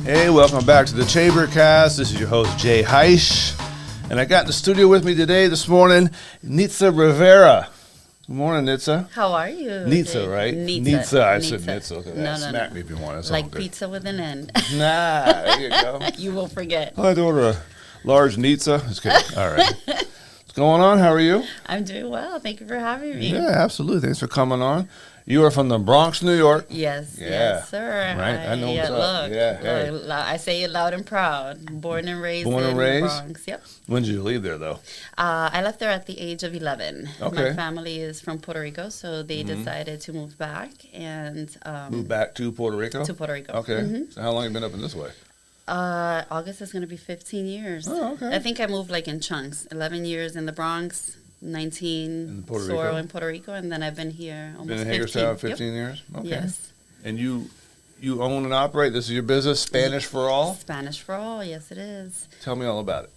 Hey, welcome back to the Chambercast. This is your host, Jay Heish. And I got in the studio with me this morning, Nitza Rivera. Good morning, Nitza. How are you? Nitza, right? Nitza. I said Nitza. Okay, No. Smack me if you want. It's like pizza with an N. Nah, there you go. You will forget. I'd order a large Nitza. Just kidding. All right. What's going on? How are you? I'm doing well. Thank you for having me. Yeah, absolutely. Thanks for coming on. You are from the Bronx, New York. Yes, Yeah. yes, sir. Right? I know what's up. Look, Yeah, hey. I say it loud and proud. Born and raised Born and in raised? the Bronx. Yep. When did you leave there, though? I left there at the age of 11. Okay. My family is from Puerto Rico, so they decided to move back and Moved back to Puerto Rico? to Puerto Rico. Okay. So how long have you been up in this way? August is going to be 15 years. Oh, okay. I think I moved like in chunks. 11 years in the Bronx, 19 In Puerto Sorrow Rico? in Puerto Rico, and then I've been here almost Been in 15. Hagerstown 15 Yep. years? Okay. Yes. And you own and operate, this is your business, Spanish for All? Spanish for All, yes it is. Tell me all about it.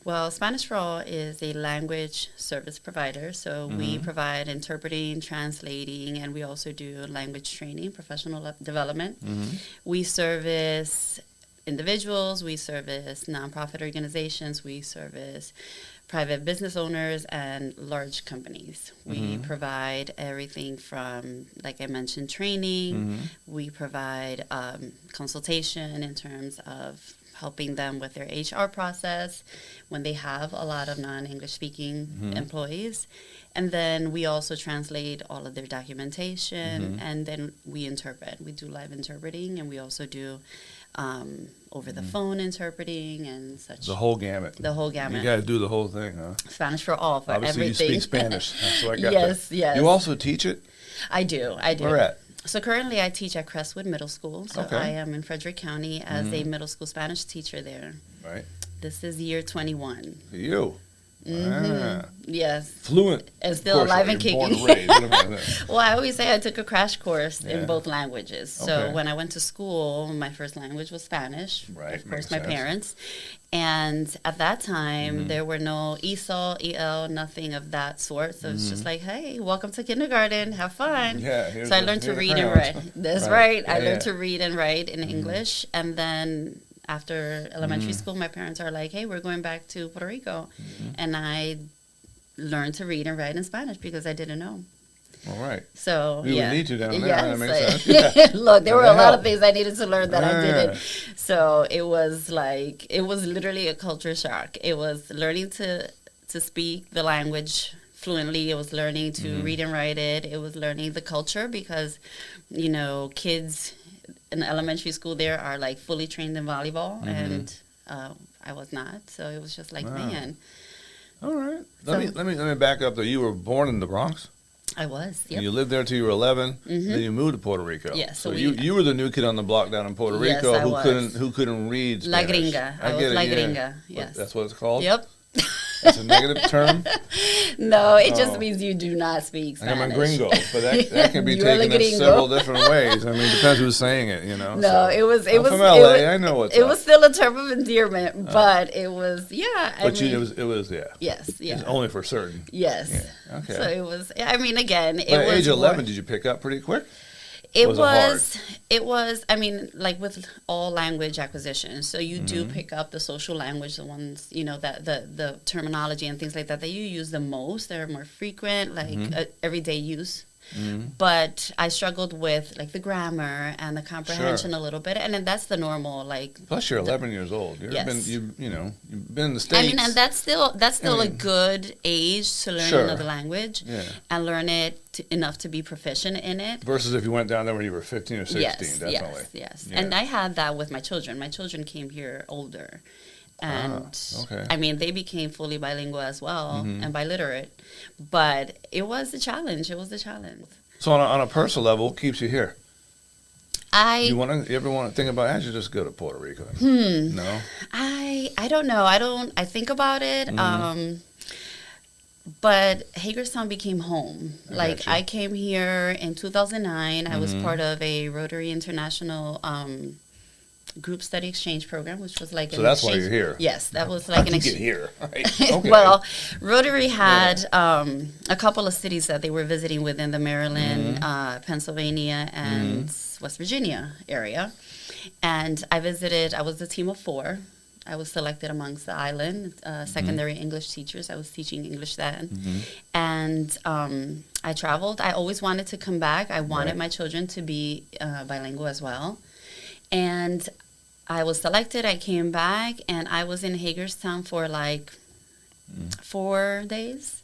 Well, Spanish for All is a language service provider, so we provide interpreting, translating, and we also do language training, professional development. We service individuals, we service nonprofit organizations, we service private business owners and large companies. We provide everything from, like I mentioned, training. We provide consultation in terms of helping them with their HR process when they have a lot of non-English speaking employees. And then we also translate all of their documentation, and then we interpret. We do live interpreting, and we also do over the phone interpreting and such. The whole gamut. The whole gamut. You got to do the whole thing, huh? Spanish for All for Obviously, everything. you speak Spanish. That's what I got Yes, there. yes. You also teach it? I do. Where at? So currently I teach at Crestwood Middle School. So Okay. I am in Frederick County as a middle school Spanish teacher there. Right. This is year 21. You. Ah. Yes. Fluent. And still Of course, alive and you're kicking. Born and raised. What about that? Well, I always say I took a crash course Yeah. in both languages. So Okay. when I went to school, my first language was Spanish. Right, Of course, makes my sense. parents. And at that time, there were no ESOL, EL, nothing of that sort. So it's just like, hey, welcome to kindergarten. Have fun. Yeah, here's So I the- learned to here are the read and crayons. write. That's Right. right. Yeah, I learned yeah. to read and write in English. And then after elementary school, my parents are like, hey, we're going back to Puerto Rico. And I learned to read and write in Spanish because I didn't know. All right. So We would yeah. need to down there. Yes. That makes sense. Yeah. Look, there were a That'd lot help. of things I needed to learn that I Yeah. didn't. So it was literally a culture shock. It was learning to speak the language fluently. It was learning to read and write it. It was learning the culture because, kids in elementary school there are like fully trained in volleyball, and I was not. So it was just like, Wow. man, All right. So- Let me back up though. You were born in the Bronx. I was. And Yep. you lived there till you were 11. Then you moved to Puerto Rico. Yes, So so you were the new kid on the block down in Puerto Yes, Rico I was. who couldn't read La Spanish. gringa. I get was it, la yeah. gringa. Yes. That's what it's called. Yep. That's a negative term. No, it Oh. just means you do not speak I am Spanish. a gringo, but that can be You're a taken in gringo. several different ways. I mean, it depends who's saying it, No, so. it was. I'm It was from LA. It was, I know what's It up. was still a term of endearment, but it was. Yeah. But it was yeah. Yes. Yeah. It's only for certain. Yes. Yeah, okay. So it was. I mean, again, it But at was. age 11, more- did you pick up pretty quick? It Was it hard? was. It was. I mean, like with all language acquisition, so you do pick up the social language, the ones that the terminology and things like that you use the most. They're more frequent, like everyday use. But I struggled with like the grammar and the comprehension a little bit, and then that's the normal like. Plus, you're 11 years old. Yes. You've been in the States. I mean, and that's still I a mean, good age to learn Sure. another language Yeah. and learn it enough to be proficient in it. Versus if you went down there when you were 15 or 16, Yes, definitely. yes. Yeah. And I had that with my children. My children came here older. And okay. I mean, they became fully bilingual as well and biliterate. But it was a challenge. It was a challenge. So on a personal level, what keeps you here? You ever want to think about, I should just go to Puerto Rico? No? I don't know. I think about it. But Hagerstown became home. gotcha. I came here in 2009. I was part of a Rotary International group study exchange program, which was like So that's why you're here. Yes, that was like How'd an you exchange. get here? Right. Okay. Well, Rotary had a couple of cities that they were visiting within the Maryland, Pennsylvania, and West Virginia area. And I was the team of 4. I was selected amongst the island secondary English teachers. I was teaching English then. And I traveled. I always wanted to come back. I wanted my children to be bilingual as well. And I was selected. I came back, and I was in Hagerstown for like 4 days.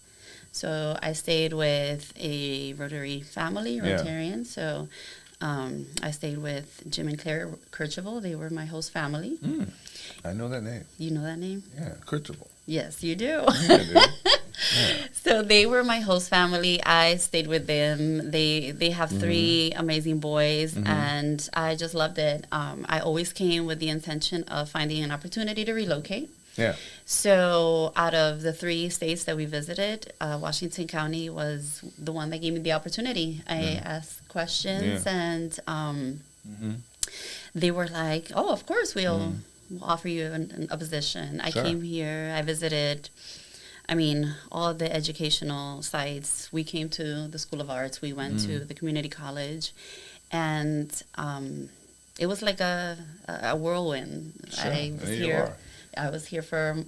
So I stayed with a Rotary family, Rotarian. So I stayed with Jim and Claire Kirchhoff. They were my host family. I know that name. You know that name? Yeah, Kirchhoff. Yes, you do. Yeah, I do. Yeah. So they were my host family. I stayed with them. They have 3 amazing boys, and I just loved it. I always came with the intention of finding an opportunity to relocate. Yeah. So out of the 3 states that we visited, Washington County was the one that gave me the opportunity. I asked questions, and they were like, "Oh, of course, we'll offer you a position." I came here. I visited, all the educational sites. We came to the School of Arts. We went to the community college, and it was like a whirlwind. Sure. I was There you here. are. I was here for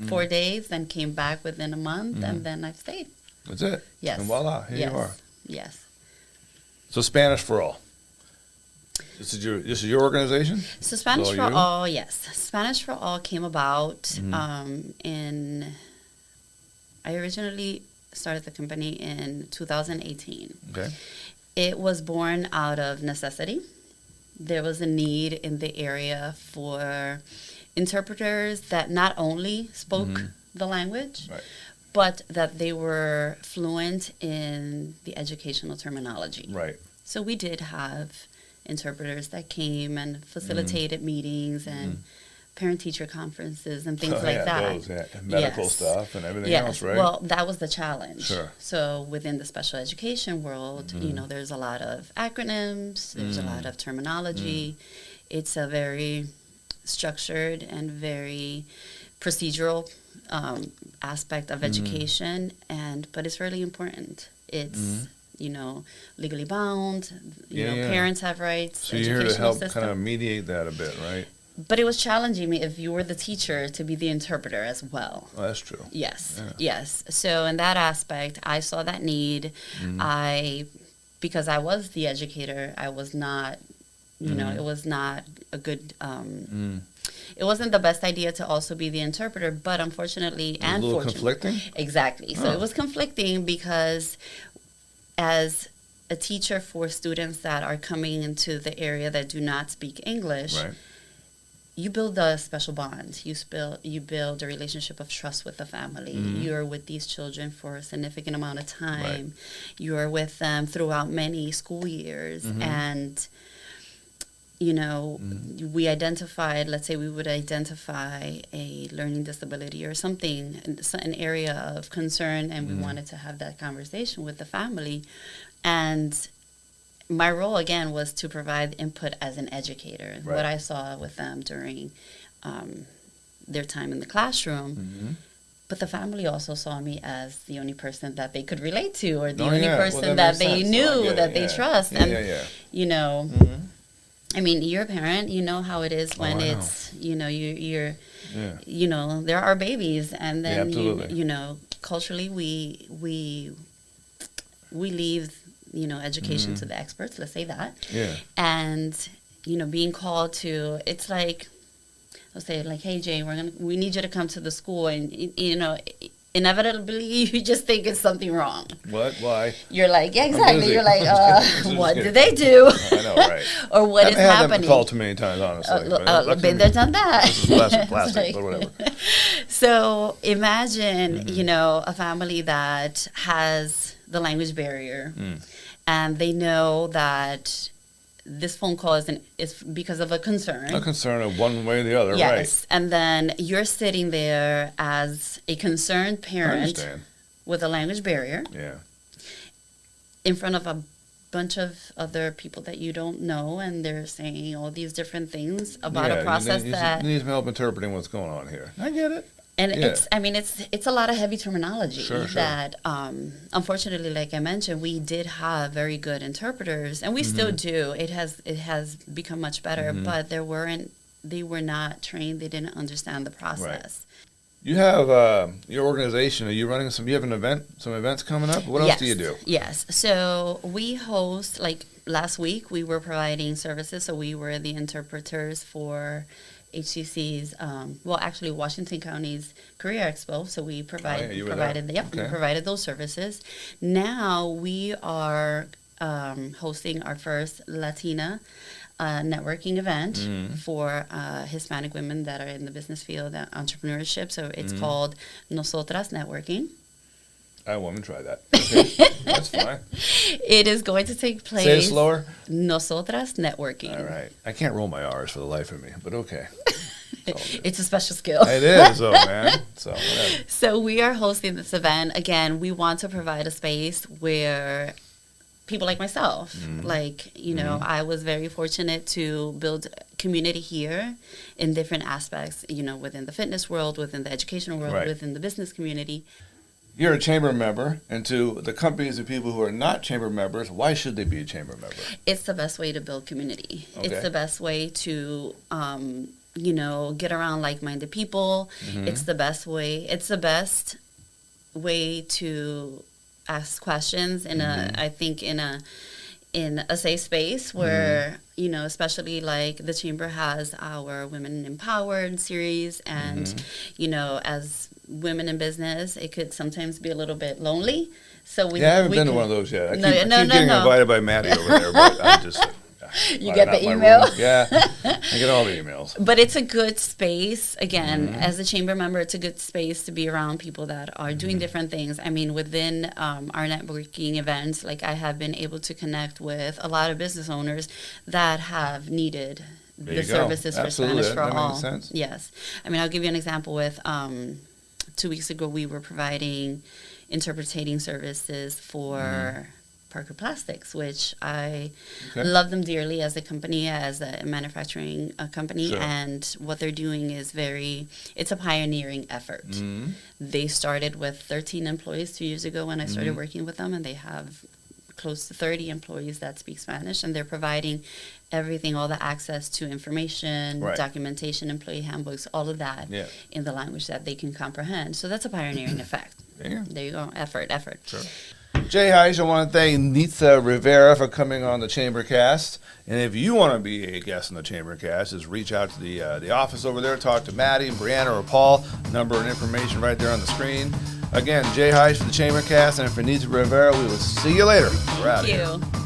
4 days, then came back within a month, and then I've stayed. That's it. Yes. And voila, here you are. Yes. So Spanish for All. This is your organization? So Spanish All for you? All, yes. Spanish for All came about I originally started the company in 2018. Okay. It was born out of necessity. There was a need in the area for interpreters that not only spoke the language, but that they were fluent in the educational terminology. Right. So we did have interpreters that came and facilitated meetings and parent-teacher conferences and things like that. Those, medical stuff and everything else, right? Well, that was the challenge. Sure. So within the special education world, there's a lot of acronyms, there's a lot of terminology. It's a very structured and very procedural aspect of education, but it's really important. It's legally bound. Parents have rights. So you're here to help kind of mediate that a bit, right? But it was challenging me if you were the teacher to be the interpreter as well. Oh, that's true. Yes, yes. So in that aspect, I saw that need. Because I was the educator, I was not, it was not a good, it wasn't the best idea to also be the interpreter, but unfortunately a little conflicting? Exactly. So it was conflicting because as a teacher for students that are coming into the area that do not speak English, you build a special bond. You build a relationship of trust with the family. You're with these children for a significant amount of time. You're with them throughout many school years. And, we identified, let's say we would identify a learning disability or something, an area of concern, and we wanted to have that conversation with the family. And my role, again, was to provide input as an educator, what I saw with them during their time in the classroom. But the family also saw me as the only person that they could relate to, or the only person that they knew, that they trust. You're a parent, you know how it is when you're there are babies, and then, culturally we leave education to the experts, let's say that. Yeah. And, being called to, it's like, let's say, like, hey, Jay, we need you to come to the school, and, inevitably you just think it's something wrong. What? Why? You're like, yeah, exactly. You're like, what did they do? I know, right. Or what is happening? I've been called too many times, honestly. Been there, done that. This is plastic, but whatever. So imagine, a family that has the language barrier, and they know that this phone call is because of a concern. A concern of one way or the other, right. Yes, and then you're sitting there as a concerned parent with a language barrier. Yeah. In front of a bunch of other people that you don't know, and they're saying all these different things about a process you need some help interpreting what's going on here. I get it. And it's a lot of heavy terminology that, unfortunately, like I mentioned, we did have very good interpreters, and we still do. It has become much better, but they were not trained. They didn't understand the process. Right. You have your organization. Are you running some events coming up? What else do you do? Yes. So we host, like last week, we were providing services. So we were the interpreters for HCC's, actually Washington County's Career Expo. So we provided those services. Now we are hosting our first Latina networking event for Hispanic women that are in the business field, entrepreneurship. So it's called Nosotras Networking. I want to try that. Okay. That's fine. It is going to take place. Say it slower. Nosotras Networking. All right. I can't roll my R's for the life of me, but okay. It's a special skill. It is, man. So whatever. So we are hosting this event. Again, we want to provide a space where people like myself, I was very fortunate to build community here in different aspects, within the fitness world, within the educational world, within the business community. You're a chamber member, and to the companies and people who are not chamber members, why should they be a chamber member? It's the best way to build community. Okay. It's the best way to, get around like-minded people. It's the best way. It's the best way to ask questions in a safe space where especially like the chamber has our Women Empowered series, and as women in business, it could sometimes be a little bit lonely. So I haven't been to one of those yet. I keep getting invited by Maddie over there, but I'm just. You get the email? Yeah, I get all the emails. But it's a good space. Again, as a chamber member, it's a good space to be around people that are doing different things. I mean, within our networking events, like I have been able to connect with a lot of business owners that have needed the services for Spanish for All. Makes sense. Yes. I mean, I'll give you an example with 2 weeks ago, we were providing interpreting services for Parker Plastics, which I love them dearly as a company, as a manufacturing company. Sure. And what they're doing is it's a pioneering effort. They started with 13 employees 2 years ago when I started working with them, and they have close to 30 employees that speak Spanish, and they're providing everything, all the access to information, documentation, employee handbooks, all of that in the language that they can comprehend. So that's a pioneering effect. There you go. Effort. Sure. Jay Heish, I want to thank Nitza Rivera for coming on the Chambercast. And if you want to be a guest on the Chambercast, just reach out to the office over there, talk to Maddie, Brianna, or Paul. Number and information right there on the screen. Again, Jay Heish for the Chambercast, and for Nitza Rivera, we will see you later. Thank you.